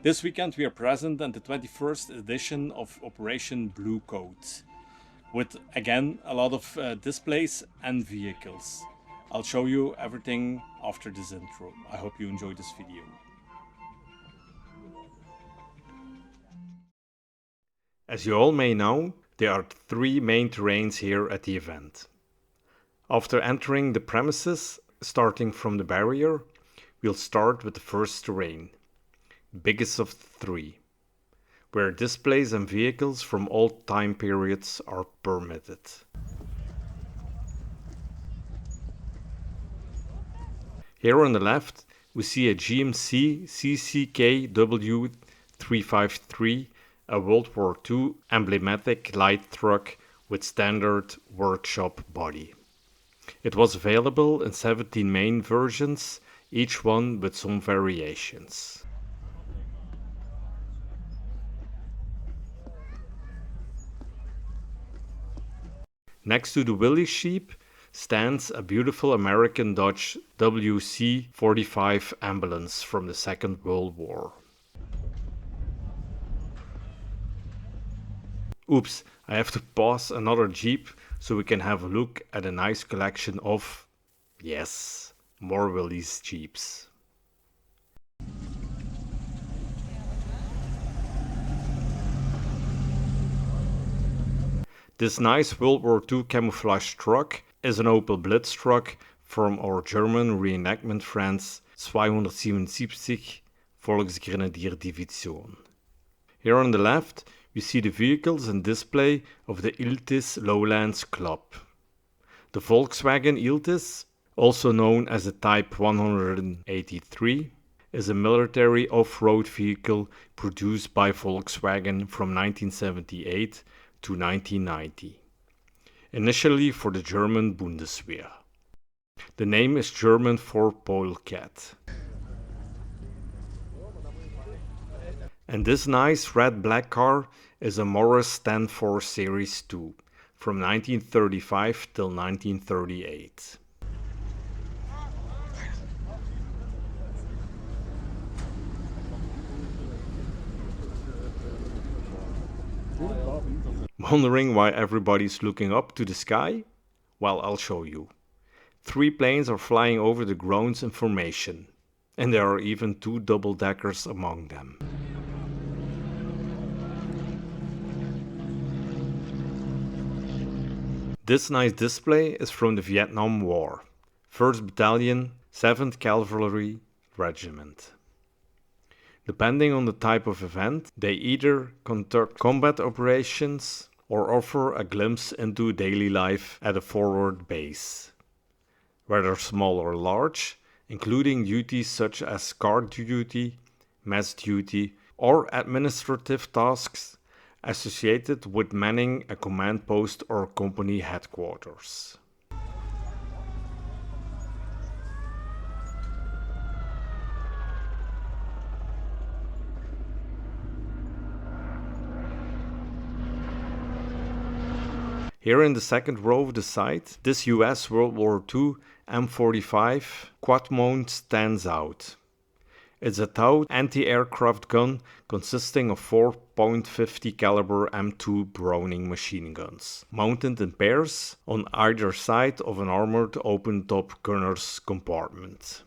This weekend we are present at the 21st edition of Operation Bluecoat, with again a lot of displays and vehicles. I'll show you everything after this intro. I hope you enjoy this video. As you all may know, there are three main terrains here at the event. After entering the premises, starting from the barrier, we'll start with the first terrain, biggest of the three, where displays and vehicles from all time periods are permitted. Here on the left, we see a GMC CCKW 353, a World War II emblematic light truck with standard workshop body. It was available in 17 main versions, each one with some variations. Next to the Willys sheep stands a beautiful American Dodge WC 45 ambulance from the Second World War. Oops, I have to pause another Jeep so we can have a look at a nice collection of, yes, more Willys Jeeps. This nice World War II camouflaged truck is an Opel Blitz truck from our German reenactment friends 277 Volksgrenadierdivision. Here on the left we see the vehicles and display of the ILTIS Lowlands Club. The Volkswagen ILTIS, also known as the Type 183, is a military off-road vehicle produced by Volkswagen from 1978 to 1990, initially for the German Bundeswehr. The name is German for polecat. And this nice red-black car is a Morris Stanford Series 2 from 1935 till 1938. Wondering why everybody's looking up to the sky? Well, I'll show you. 3 planes are flying over the grounds in formation, and there are even 2 double-deckers among them. This nice display is from the Vietnam War, 1st Battalion, 7th Cavalry Regiment. Depending on the type of event, they either conduct combat operations or offer a glimpse into daily life at a forward base, whether small or large, including duties such as guard duty, mess duty, or administrative tasks associated with manning a command post or company headquarters. Here in the second row of the site, this US World War II M45 quad mount stands out. It's a TOW anti-aircraft gun consisting of 4.50 caliber M2 Browning machine guns, mounted in pairs on either side of an armored open-top gunner's compartment.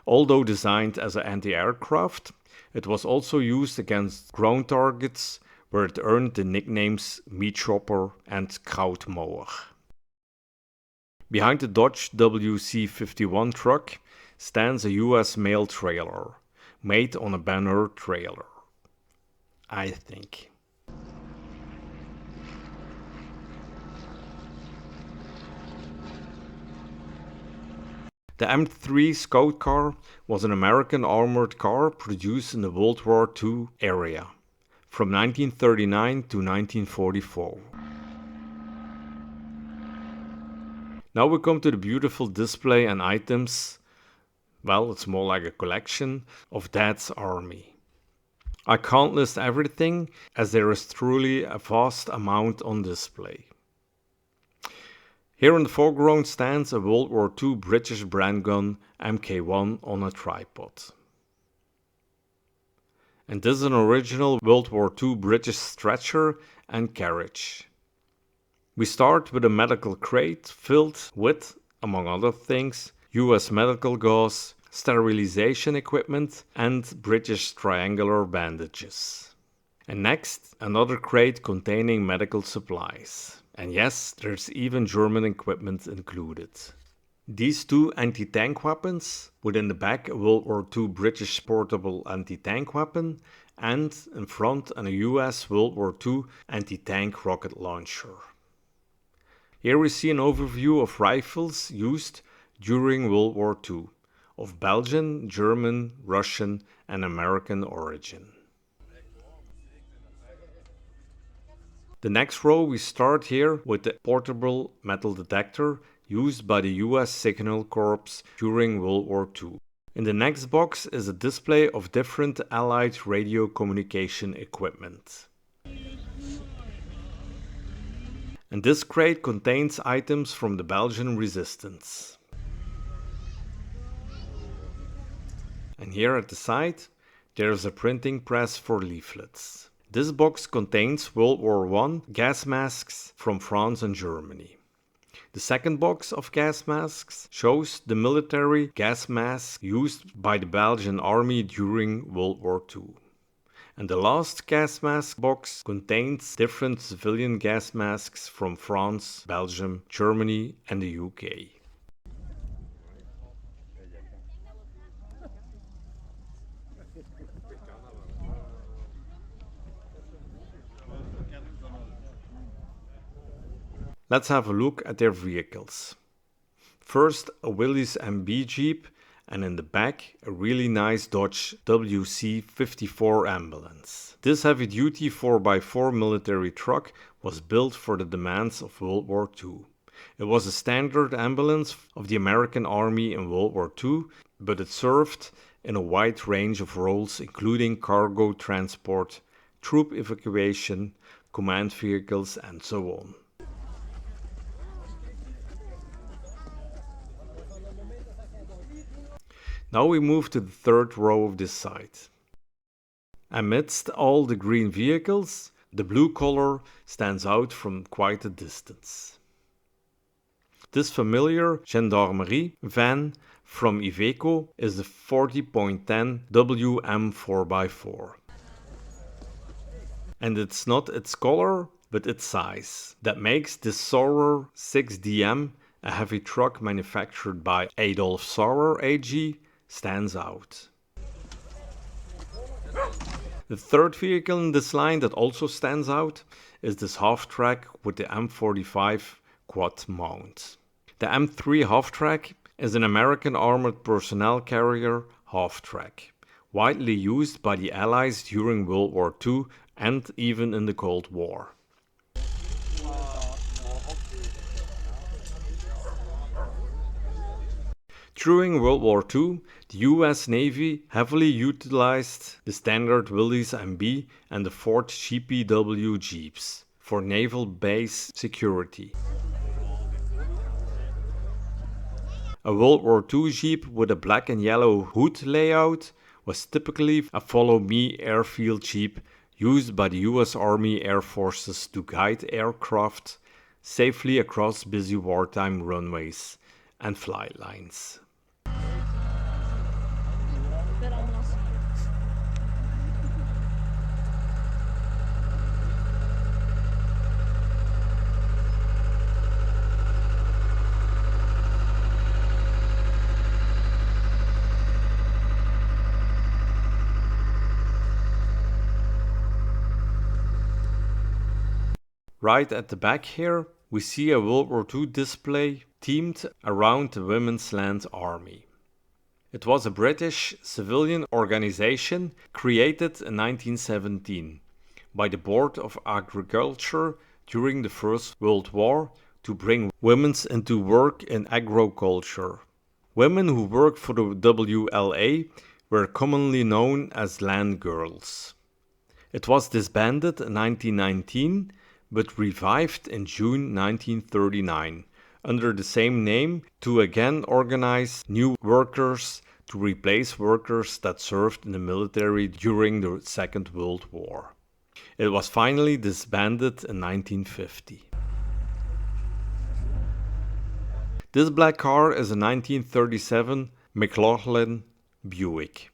Although designed as an anti-aircraft, it was also used against ground targets, where it earned the nicknames Meat Chopper and Krautmower. Behind the Dodge WC-51 truck stands a US mail trailer, made on a banner trailer, I think. The M3 Scout car was an American armored car produced in the World War II area, from 1939 to 1944. Now we come to the beautiful display and items, well, it's more like a collection, of Dad's Army. I can't list everything, as there is truly a vast amount on display. Here in the foreground stands a World War II British brand gun Mk1 on a tripod. And this is an original World War II British stretcher and carriage. We start with a medical crate filled with, among other things, US medical gauze, sterilization equipment, and British triangular bandages. And next, another crate containing medical supplies. And yes, there's even German equipment included. These two anti-tank weapons, with in the back a World War II British portable anti-tank weapon, and in front a US World War II anti-tank rocket launcher. Here we see an overview of rifles used during World War II, of Belgian, German, Russian, and American origin. The next row we start here with the portable metal detector used by the US Signal Corps during World War II. In the next box is a display of different Allied radio communication equipment. And this crate contains items from the Belgian resistance. And here at the side, there is a printing press for leaflets. This box contains World War I gas masks from France and Germany. The second box of gas masks shows the military gas masks used by the Belgian army during World War II. And the last gas mask box contains different civilian gas masks from France, Belgium, Germany, and the UK. Let's have a look at their vehicles. First, a Willys MB Jeep, and in the back, a really nice Dodge WC 54 ambulance. This heavy-duty 4x4 military truck was built for the demands of World War II. It was a standard ambulance of the American Army in World War II, but it served in a wide range of roles, including cargo transport, troop evacuation, command vehicles, and so on. Now we move to the third row of this site. Amidst all the green vehicles, the blue color stands out from quite a distance. This familiar gendarmerie van from Iveco is the 40.10 WM 4x4. And it's not its color, but its size that makes this Saurer 6DM, a heavy truck manufactured by Adolf Saurer AG, stands out. The third vehicle in this line that also stands out is this half-track with the M45 quad mount. The M3 half-track is an American armored personnel carrier half-track, widely used by the Allies during World War II and even in the Cold War. During World War II, the US Navy heavily utilized the standard Willys MB and the Ford GPW Jeeps for naval base security. A World War II Jeep with a black and yellow hood layout was typically a Follow Me airfield Jeep used by the US Army Air Forces to guide aircraft safely across busy wartime runways and flight lines. Right at the back here, we see a World War II display themed around the Women's Land Army. It was a British civilian organization created in 1917 by the Board of Agriculture during the First World War to bring women into work in agriculture. Women who worked for the WLA were commonly known as land girls. It was disbanded in 1919 but revived in June 1939 under the same name to again organize new workers to replace workers that served in the military during the Second World War. It was finally disbanded in 1950. This black car is a 1937 McLaughlin Buick,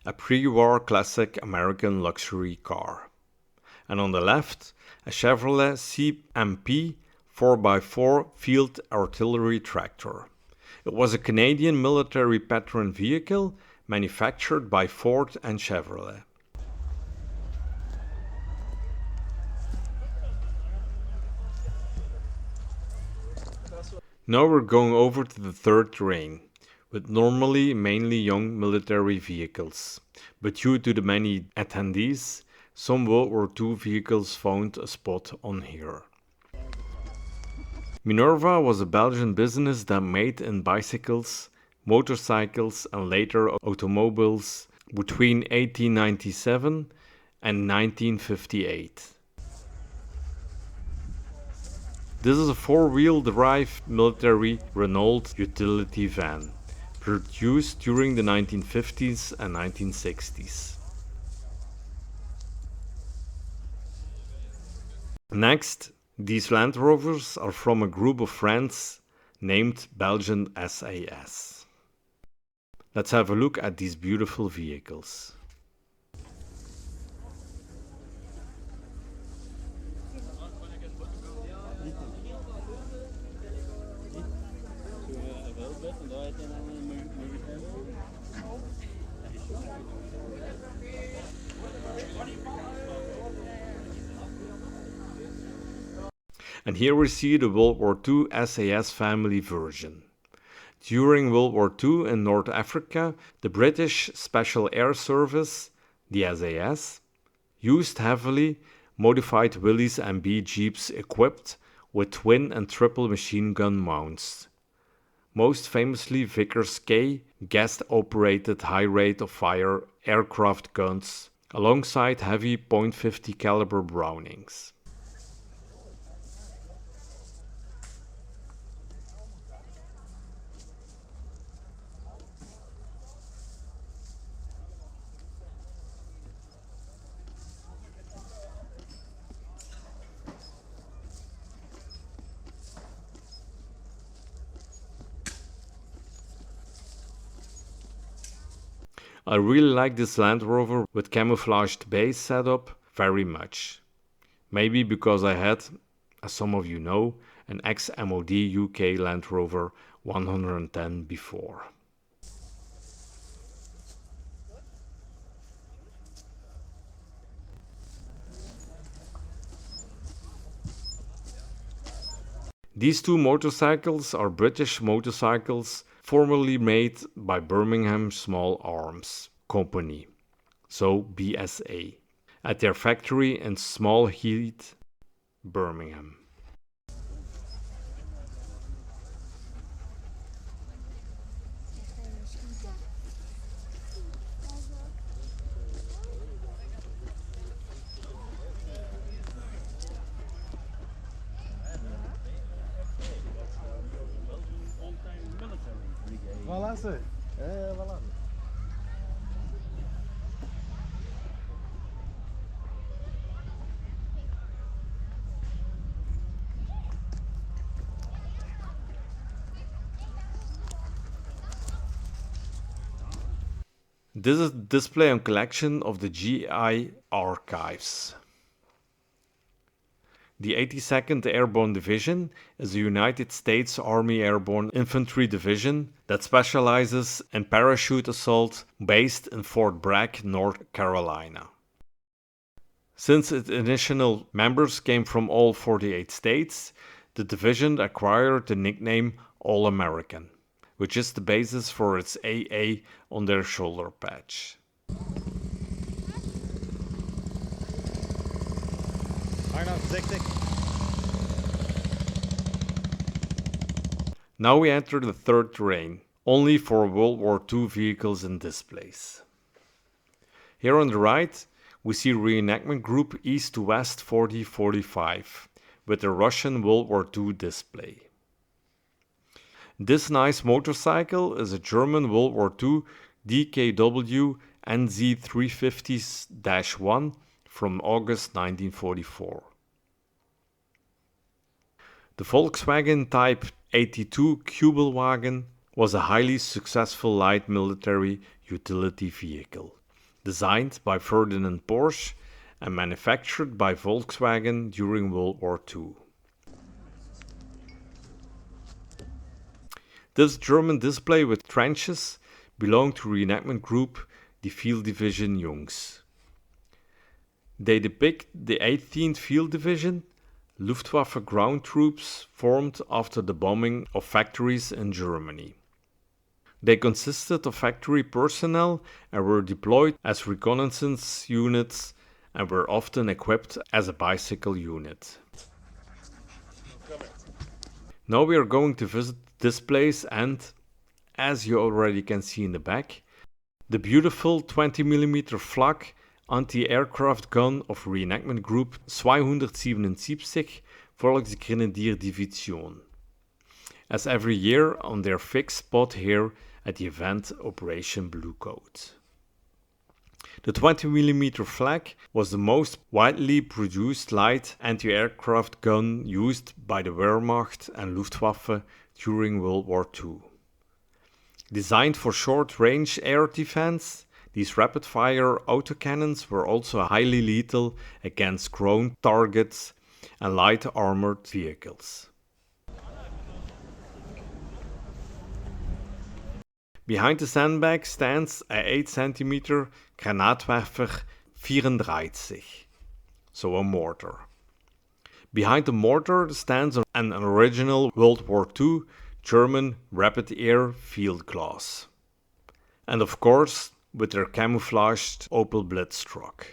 a pre-war classic American luxury car. And on the left, a Chevrolet CMP 4x4 field artillery tractor. It was a Canadian military patron vehicle manufactured by Ford and Chevrolet. Now we're going over to the third terrain, with normally mainly young military vehicles, but due to the many attendees, some World War II vehicles found a spot on here. Minerva was a Belgian business that made in bicycles, motorcycles and later automobiles between 1897 and 1958. This is a four-wheel drive military Renault utility van, produced during the 1950s and 1960s. Next, these Land Rovers are from a group of friends named Belgian SAS. Let's have a look at these beautiful vehicles. And here we see the World War II SAS family version. During World War II in North Africa, the British Special Air Service, the SAS, used heavily modified Willys MB Jeeps equipped with twin and triple machine gun mounts. Most famously Vickers K gas-operated high rate of fire aircraft guns alongside heavy .50 caliber Brownings. I really like this Land Rover with camouflaged base setup very much. Maybe because I had, as some of you know, an ex-MOD UK Land Rover 110 before. These two motorcycles are British motorcycles formerly made by Birmingham Small Arms Company, so BSA, at their factory in Small Heath, Birmingham. Voilà, c'est. Voilà. This is a display and collection of the GI archives. The 82nd Airborne Division is a United States Army Airborne Infantry Division that specializes in parachute assault based in Fort Bragg, North Carolina. Since its initial members came from all 48 states, the division acquired the nickname All-American, which is the basis for its AA on their shoulder patch. Now we enter the third terrain, only for World War II vehicles and displays. Here on the right, we see reenactment group East to West 4045 with the Russian World War II display. This nice motorcycle is a German World War II DKW NZ350-1 from August 1944. The Volkswagen Type 82 Kübelwagen was a highly successful light military utility vehicle, designed by Ferdinand Porsche and manufactured by Volkswagen during World War II. This German display with trenches belonged to reenactment group the Field Division Jungs. They depict the 18th Field Division, Luftwaffe ground troops formed after the bombing of factories in Germany. They consisted of factory personnel and were deployed as reconnaissance units and were often equipped as a bicycle unit. Now we are going to visit this place and, as you already can see in the back, the beautiful 20mm flak anti-aircraft gun of reenactment group 277 Volksgrenadierdivision, as every year on their fixed spot here at the event Operation Bluecoat. The 20mm flak was the most widely produced light anti-aircraft gun used by the Wehrmacht and Luftwaffe during World War II. Designed for short-range air defense, these rapid-fire autocannons were also highly lethal against ground targets and light armored vehicles. Behind the sandbag stands a 8cm Granatwerfer 34, so a mortar. Behind the mortar stands an original World War II German rapid air field glass. And of course, with their camouflaged Opel Blitz truck.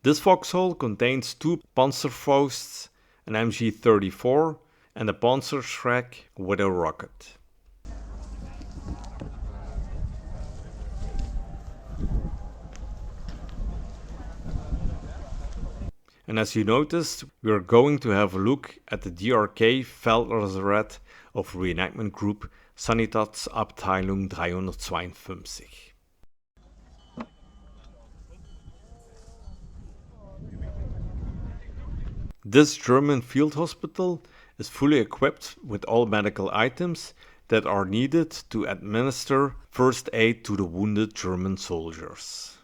This foxhole contains two Panzerfausts, an MG34 and a Panzerschreck with a rocket. And as you noticed, we are going to have a look at the DRK Feldlazaret of reenactment group Sanitätsabteilung 352. This German field hospital is fully equipped with all medical items that are needed to administer first aid to the wounded German soldiers.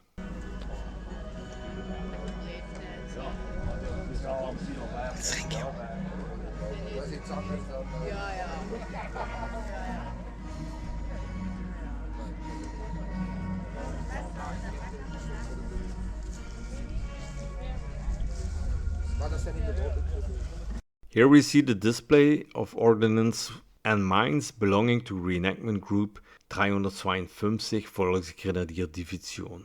Here we see the display of ordnance and mines belonging to reenactment group 352 Volksgrenadierdivision.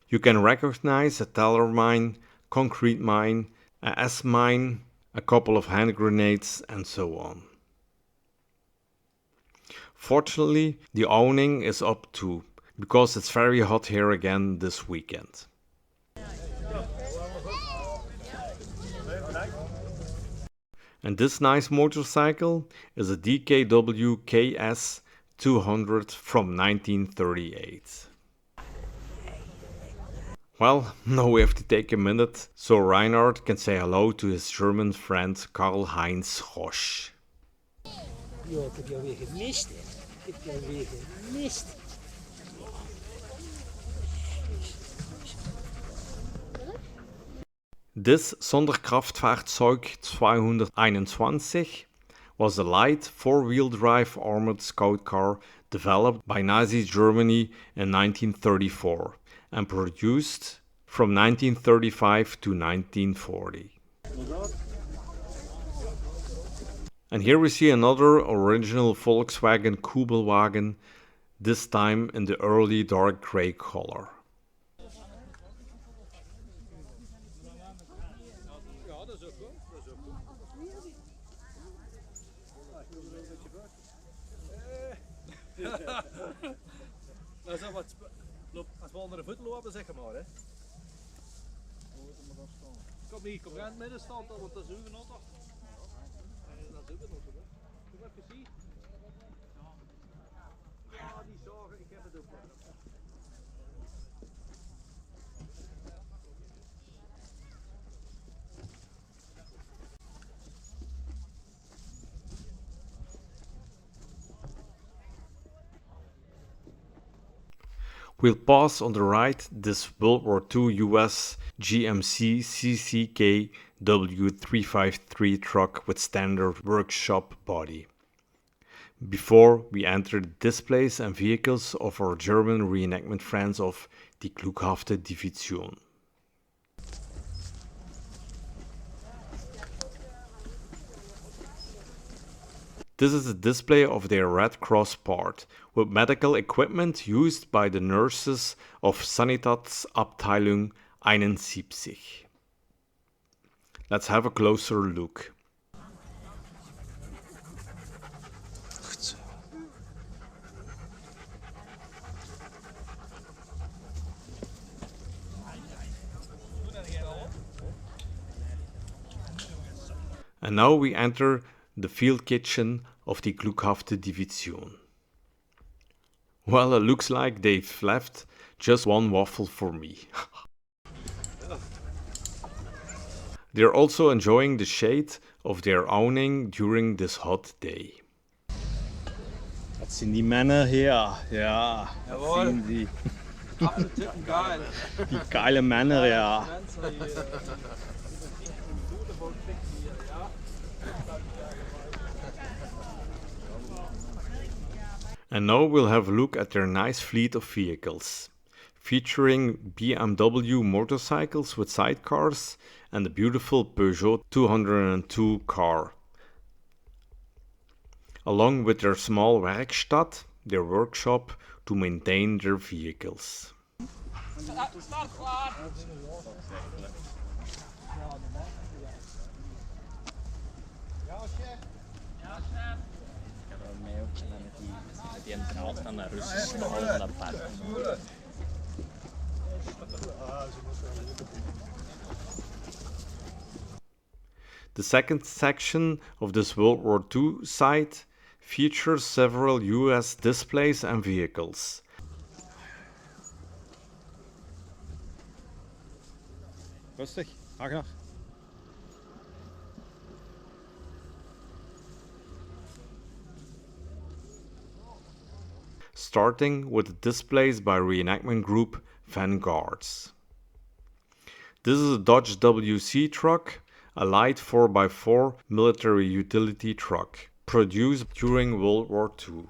You can recognize a teller mine, concrete mine, a S mine, a couple of hand grenades and so on. Fortunately, the awning is up too, because it's very hot here again this weekend. And this nice motorcycle is a DKW KS 200 from 1938. Well, now we have to take a minute so Reinhard can say hello to his German friend Karl-Heinz Rosch. Jo, ik heb jou weer gemist, hè. Ik heb jou weer gemist. This Sonderkraftfahrzeug 221 was a light four-wheel drive armored scout car developed by Nazi Germany in 1934 and produced from 1935 to 1940. And here we see another original Volkswagen Kübelwagen, this time in the early dark grey color. Also als we onder de voet lopen, zeg maar, hè. Kom hier, kom in het midden staan, want dat is uw auto. Dat is uw auto, hè. Kom even zien. We'll pause on the right this World War II US GMC CCKW 353 truck with standard workshop body. Before we enter the displays and vehicles of our German reenactment friends of die Glughafte Division. This is a display of their Red Cross part, with medical equipment used by the nurses of Sanitats Abteilung 71. Let's have a closer look. And now we enter the field kitchen of the Glughafte Division. Well, it looks like they've left just one waffle for me. They're also enjoying the shade of their awning during this hot day. Das sind die Männer hier, ja, Jawohl. sehen Sie. Absolut geil. Die geile Männer, ja. And now we'll have a look at their nice fleet of vehicles, featuring BMW motorcycles with sidecars and the beautiful Peugeot 202 car, along with their small Werkstatt, their workshop to maintain their vehicles. The second section of this World War II site features several US displays and vehicles. Grüß dich, Agner. Starting with the displays by reenactment group Vanguards. This is a Dodge WC truck, a light 4x4 military utility truck, produced during World War II.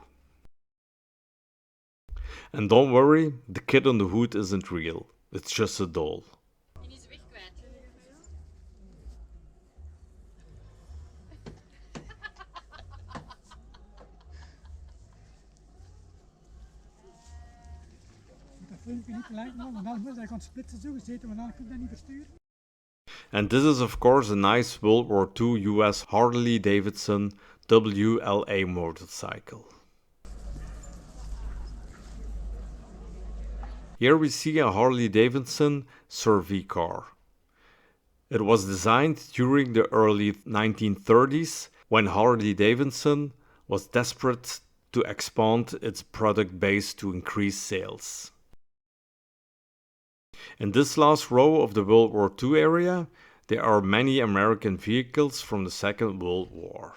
And don't worry, the kid on the hood isn't real, it's just a doll. And this is of course a nice World War II US Harley Davidson WLA motorcycle. Here we see a Harley Davidson Survey car. It was designed during the early 1930s when Harley Davidson was desperate to expand its product base to increase sales. In this last row of the World War II area, there are many American vehicles from the Second World War.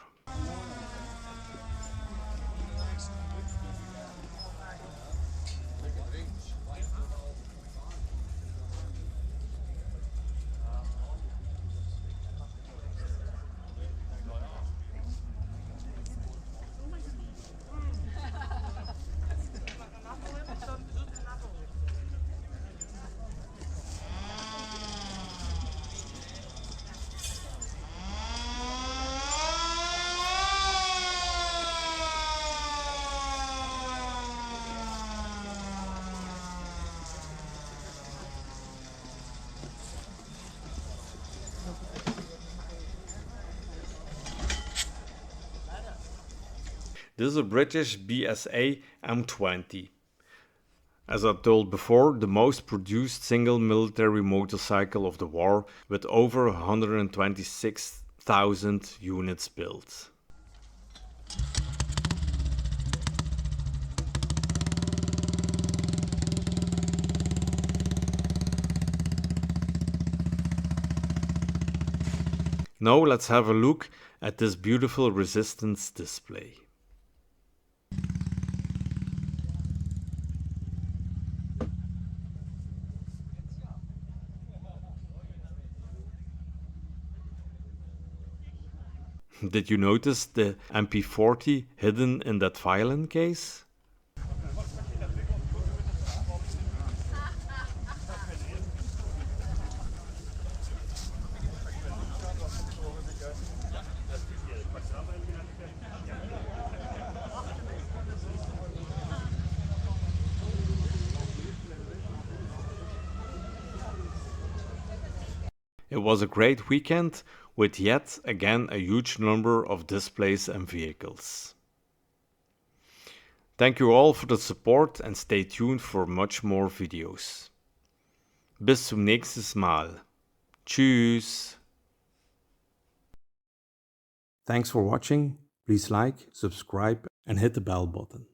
This is a British BSA M20. As I told before, the most produced single military motorcycle of the war with over 126,000 units built. Now let's have a look at this beautiful resistance display. Did you notice the MP40 hidden in that violin case? It was a great weekend with yet again a huge number of displays and vehicles. Thank you all for the support and stay tuned for much more videos. Bis zum nächsten Mal. Tschüss. Thanks for watching. Please like, subscribe and hit the bell button.